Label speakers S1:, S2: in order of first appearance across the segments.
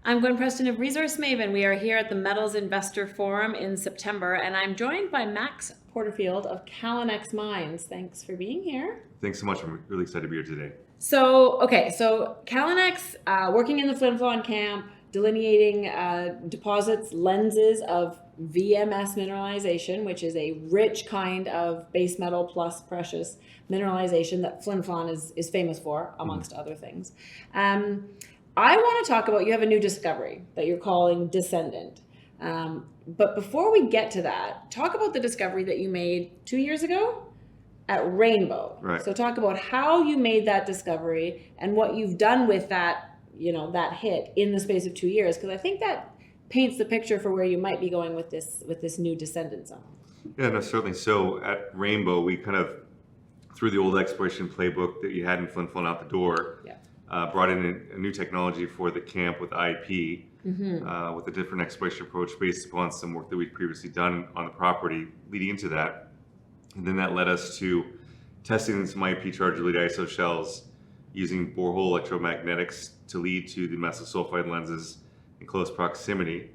S1: I'm Gwen Preston of Resource Maven. We are here at the Metals Investor Forum in September, and I'm joined by Max Porterfield of Callinex Mines. Thanks for being here.
S2: Thanks so much. I'm really excited to be here today.
S1: So Callinex, working in the Flin Flon camp, delineating deposits, lenses of VMS mineralization, which is a rich kind of base metal plus precious mineralization that Flin Flon is famous for, amongst other things. I want to talk about, you have a new discovery that you're calling Descendant. But before we get to that, talk about the discovery that you made 2 years ago at Rainbow.
S2: Right.
S1: So talk about how you made that discovery and what you've done with that, that hit in the space of 2 years, because I think that paints the picture for where you might be going with this new Descendant zone.
S2: Yeah, no, certainly. So at Rainbow, we kind of threw the old exploration playbook that you had in Flin Flon out the door.
S1: Yeah.
S2: Brought in a new technology for the camp with IP, with a different exploration approach based upon some work that we'd previously done on the property leading into that. And then that led us to testing some IP charged lead ISO shells using borehole electromagnetics to lead to the mesosulfide lenses in close proximity.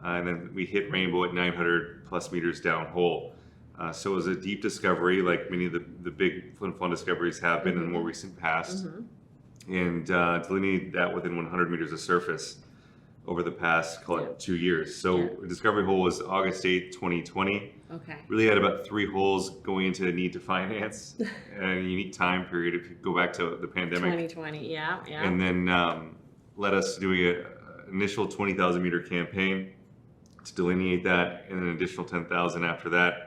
S2: And then we hit Rainbow at 900 plus meters downhole. So it was a deep discovery, like many of the big Flin Flon discoveries have been in the more recent past. And delineated that within 100 meters of surface over the past, call it 2 years. So the discovery hole was August 8th, 2020.
S1: Okay.
S2: Really had about 3 holes going into need to finance and a unique time period if you go back to the pandemic.
S1: 2020, yeah.
S2: And then led us to doing an initial 20,000 meter campaign to delineate that, and an additional 10,000 after that.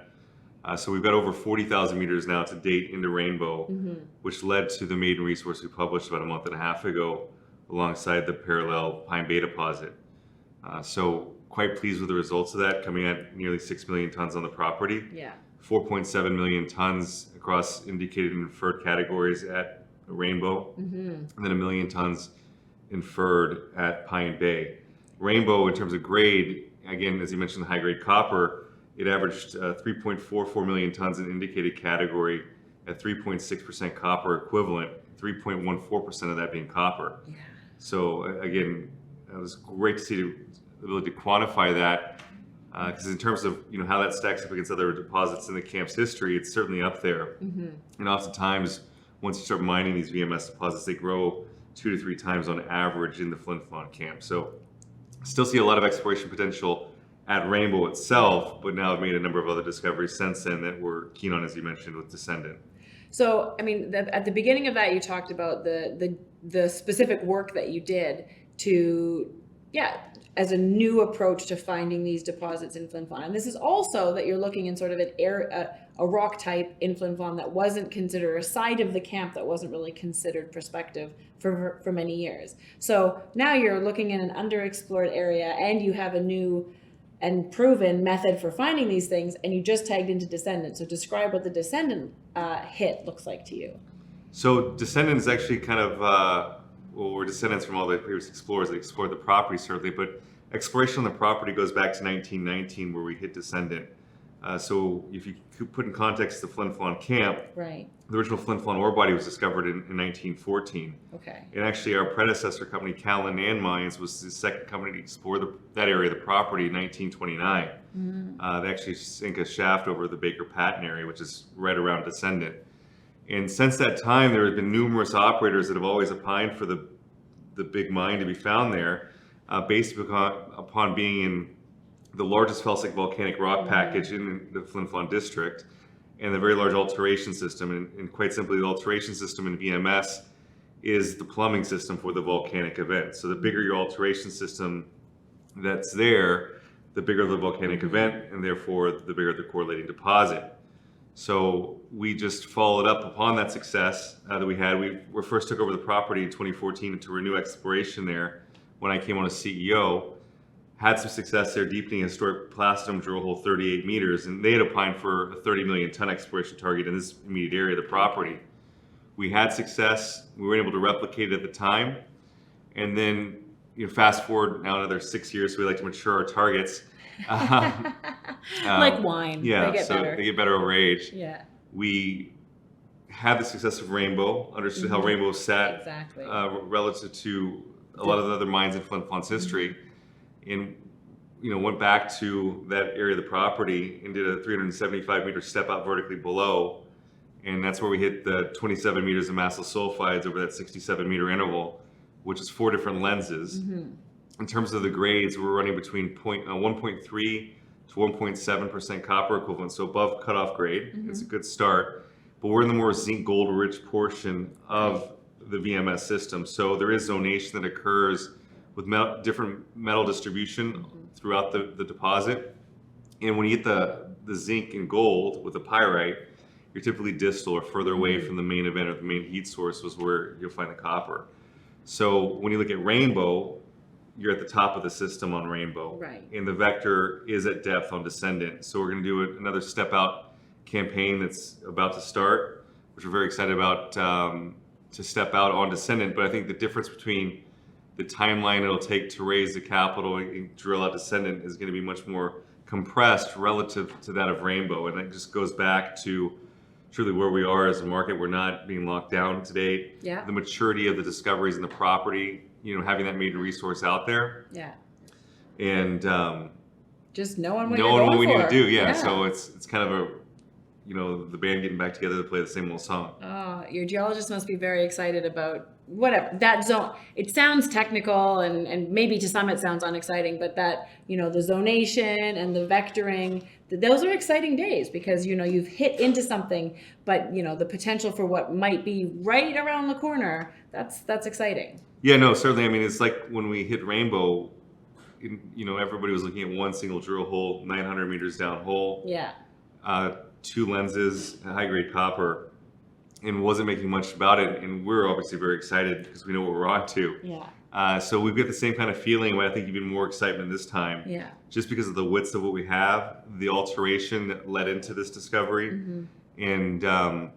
S2: So we've got over 40,000 meters now to date into Rainbow, which led to the maiden resource we published about a month and a half ago alongside the parallel Pine Bay deposit. So quite pleased with the results of that, coming at nearly 6 million tons on the property.
S1: Yeah.
S2: 4.7 million tons across indicated and inferred categories at Rainbow, and then 1 million tons inferred at Pine Bay. Rainbow, in terms of grade, again, as you mentioned, high grade copper, it averaged 3.44 million tons in indicated category at 3.6% copper equivalent, 3.14% of that being copper.
S1: Yeah.
S2: So again, it was great to see the ability to quantify that, because in terms of how that stacks up against other deposits in the camp's history, it's certainly up there. And oftentimes, once you start mining these VMS deposits, they grow 2 to 3 times on average in the Flin Flon camp. So still see a lot of exploration potential at Rainbow itself, but now I've made a number of other discoveries since then that we're keen on, as you mentioned, with Descendant.
S1: So, I mean, at the beginning of that, you talked about the specific work that you did to, as a new approach to finding these deposits in Flin Flon. And this is also that you're looking in sort of a rock type in Flin Flon that wasn't considered, a side of the camp that wasn't really considered prospective for many years. So now you're looking in an underexplored area, and you have a new and proven method for finding these things, and you just tagged into Descendant. So describe what the Descendant hit looks like to you.
S2: So Descendant is actually kind of, we're descendants from all the previous explorers that explored the property, certainly, but exploration on the property goes back to 1919, where we hit Descendant. So if you could put in context the Flin Flon camp,
S1: right,
S2: the original Flin Flon ore body was discovered in 1914.
S1: Okay.
S2: And actually our predecessor company, Callinex Mines, was the second company to explore that area of the property in 1929. They actually sank a shaft over the Baker Patton area, which is right around Descendant. And since that time, there have been numerous operators that have always opined for the big mine to be found there, based upon being in the largest felsic volcanic rock package in the Flin Flon district, and the very large alteration system. And quite simply, the alteration system in VMS is the plumbing system for the volcanic event. So the bigger your alteration system that's there, the bigger the volcanic event, and therefore the bigger the correlating deposit. So we just followed up upon that success that we had. We first took over the property in 2014 to renew exploration there when I came on as CEO. Had some success there, deepening a historic platinum drill hole 38 meters, and they had opined for a 30 million ton exploration target in this immediate area of the property. We had success. We were able to replicate it at the time. And then, fast forward now another 6 years, so we like to mature our targets.
S1: Like wine.
S2: Yeah,
S1: they get better.
S2: They get better over age.
S1: Yeah.
S2: We had the success of Rainbow, understood how Rainbow sat
S1: exactly.
S2: Relative to a lot of the other mines in Flin Flon's history, and went back to that area of the property and did a 375-meter step out vertically below, and that's where we hit the 27 meters of massive sulfides over that 67-meter interval, which is 4 different lenses. In terms of the grades, we're running between 1.3 to 1.7% copper equivalent, so above cutoff grade. It's a good start, but we're in the more zinc gold rich portion of the VMS system. So there is zonation that occurs with different metal distribution throughout the deposit. And when you get the zinc and gold with the pyrite, you're typically distal or further away from the main event or the main heat source was where you'll find the copper. So when you look at Rainbow, you're at the top of the system on Rainbow.
S1: Right.
S2: And the vector is at depth on Descendant. So we're going to do another step out campaign that's about to start, which we're very excited about to step out on Descendant. But I think the difference between the timeline it'll take to raise the capital and drill out Descendant is going to be much more compressed relative to that of Rainbow. And it just goes back to truly where we are as a market. We're not being locked down to date.
S1: Yeah.
S2: The maturity of the discoveries in the property, having that maiden resource out there.
S1: Yeah.
S2: And
S1: just knowing what
S2: we need to do. Yeah.
S1: Yeah.
S2: So it's kind of the band getting back together to play the same old song.
S1: Oh, your geologist must be very excited about whatever that zone. It sounds technical and maybe to some it sounds unexciting, but that, the zonation and the vectoring, those are exciting days because, you've hit into something, but, the potential for what might be right around the corner, that's exciting.
S2: Yeah, no, certainly. I mean, it's like when we hit Rainbow, everybody was looking at one single drill hole, 900 meters down hole.
S1: Yeah.
S2: 2 lenses, high-grade copper, and wasn't making much about it. And we're obviously very excited because we know what we're on to.
S1: Yeah.
S2: So we've got the same kind of feeling, but I think even more excitement this time.
S1: Yeah.
S2: Just because of the widths of what we have, the alteration that led into this discovery, and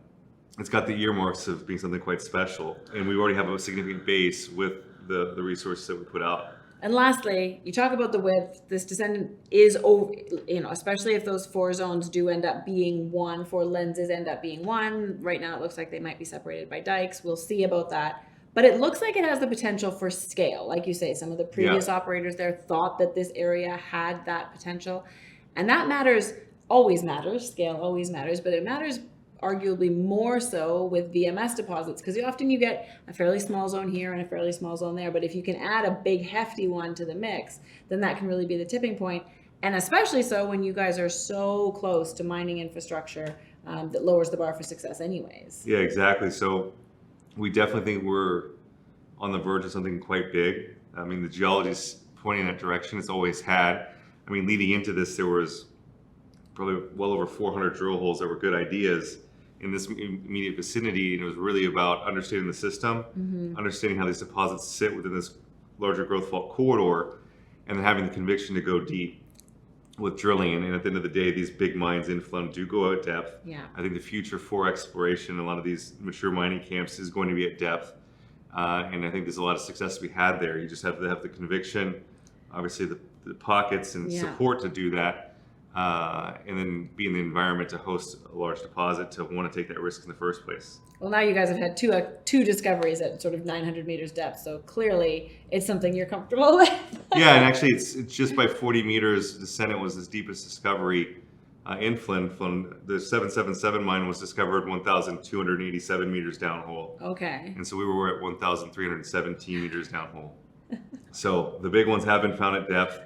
S2: it's got the earmarks of being something quite special. And we already have a significant base with the resources that we put out.
S1: And lastly, you talk about the width. This Descendant is, especially if those 4 zones do end up being 1, 4 lenses end up being 1. Right now, it looks like they might be separated by dikes. We'll see about that. But it looks like it has the potential for scale. Like you say, some of the previous operators there thought that this area had that potential. And that always matters. Scale always matters, but it matters arguably more so with VMS deposits because often you get a fairly small zone here and a fairly small zone there, but if you can add a big hefty one to the mix, then that can really be the tipping point, and especially so when you guys are so close to mining infrastructure that lowers the bar for success anyways.
S2: Yeah, exactly. So we definitely think we're on the verge of something quite big. I mean, the geology's pointing in that direction. It's always had. I mean, leading into this, there was probably well over 400 drill holes that were good ideas in this immediate vicinity, and it was really about understanding the system, understanding how these deposits sit within this larger growth fault corridor, and then having the conviction to go deep with drilling. And at the end of the day, these big mines in Flin do go at depth.
S1: Yeah.
S2: I think the future for exploration, a lot of these mature mining camps is going to be at depth, and I think there's a lot of success to be had there. You just have to have the conviction, obviously the pockets and support to do that. And then be in the environment to host a large deposit to want to take that risk in the first place.
S1: Well, now you guys have had two discoveries at sort of 900 meters depth, so clearly it's something you're comfortable with.
S2: Yeah, and actually it's just by 40 meters. Descendant was his deepest discovery in Flin. The 777 mine was discovered 1,287 meters downhole.
S1: Okay.
S2: And so we were at 1,317 meters downhole. So the big ones have been found at depth.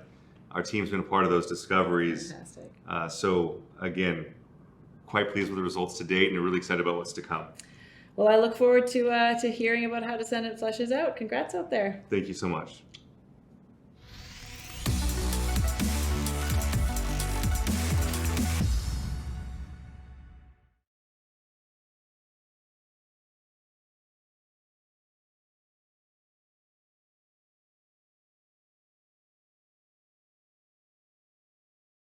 S2: Our team's been a part of those discoveries.
S1: Fantastic.
S2: So again, quite pleased with the results to date and really excited about what's to come.
S1: Well, I look forward to hearing about how Descendant fleshes out. Congrats out there.
S2: Thank you so much.